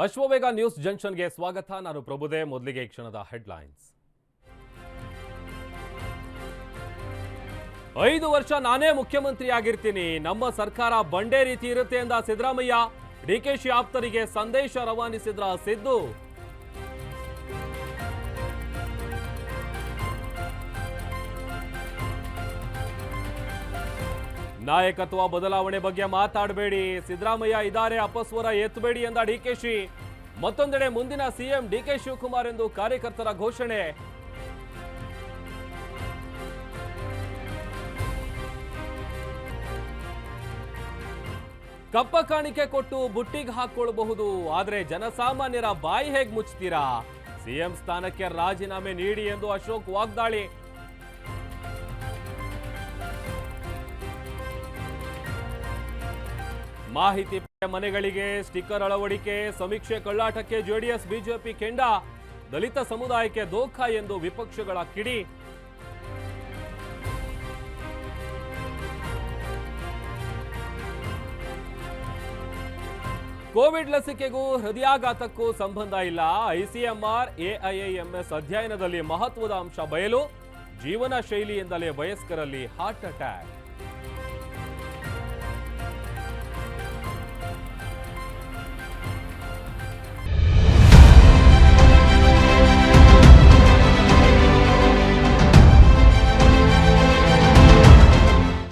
Ashwavega news ಜಂಕ್ಷನ್ಗೆ ಸ್ವಾಗತ. ನಾನು ಪ್ರಭುದೇ. ಮೊದಲಿಗೆ ಈ ಕ್ಷಣದ ಹೆಡ್ಲೈನ್ಸ್. 5 ವರ್ಷ ನಾನೇ ಮುಖ್ಯಮಂತ್ರಿ ಆಗಿರ್ತೀನಿ, ನಮ್ಮ ಸರ್ಕಾರ ಬಂಡೆ ರೀತಿ ಇರುತ್ತೆ ಎಂದ ಸಿದ್ದರಾಮಯ್ಯ. ಡಿಕೆಶಿ ಆಪ್ತರಿಗೆ ಸಂದೇಶ ರವಾನಿಸಿದ್ರ ಸಿದ್ದು. ನಾಯಕತ್ವ ಬದಲಾವಣೆ ಬಗ್ಗೆ ಮಾತಾಡಬೇಡಿ, ಸಿದ್ದರಾಮಯ್ಯ ಇದ್ದಾರೆ, ಅಪಸ್ವರ ಎತ್ತಬೇಡಿ ಎಂದ ಡಿಕೆಶಿ. ಮತ್ತೊಂದೆಡೆ ಮುಂದಿನ ಸಿಎಂ ಡಿಕೆ ಶಿವಕುಮಾರ್ ಎಂದು ಕಾರ್ಯಕರ್ತರ ಘೋಷಣೆ. ಕಪ್ಪ ಕಾಣಿಕೆ ಕೊಟ್ಟು ಬುಟ್ಟಿಗೆ ಹಾಕೊಳ್ಳಬಹುದು, ಆದ್ರೆ ಜನಸಾಮಾನ್ಯರ ಬಾಯಿ ಹೇಗೆ ಮುಚ್ತೀರಾ? ಸಿಎಂ ಸ್ಥಾನಕ್ಕೆ ರಾಜೀನಾಮೆ ನೀಡಿ ಎಂದು ಅಶೋಕ್ ವಾಗ್ದಾಳಿ. ಮಾಹಿತಿ ಮನೆಗಳಿಗೆ ಸ್ಟಿಕ್ಕರ್ ಅಳವಡಿಕೆ, ಸಮೀಕ್ಷೆ ಕಳ್ಳಾಟಕ್ಕೆ ಜೆಡಿಎಸ್ ಬಿಜೆಪಿ ಕೆಂಡ. ದಲಿತ ಸಮುದಾಯಕ್ಕೆ ದೋಖಾ ಎಂದು ವಿಪಕ್ಷಗಳ ಕಿಡಿ. ಕೋವಿಡ್ ಲಸಿಕೆಗೂ ಹೃದಯಾಘಾತಕ್ಕೂ ಸಂಬಂಧ ಇಲ್ಲ. ಐಸಿಎಂಆರ್ ಎಐಎಂಎಸ್ ಅಧ್ಯಯನದಲ್ಲಿ ಮಹತ್ವದ ಅಂಶ ಬಯಲು. ಜೀವನ ಶೈಲಿಯಿಂದಲೇ ವಯಸ್ಕರಲ್ಲಿ ಹಾರ್ಟ್ ಅಟ್ಯಾಕ್.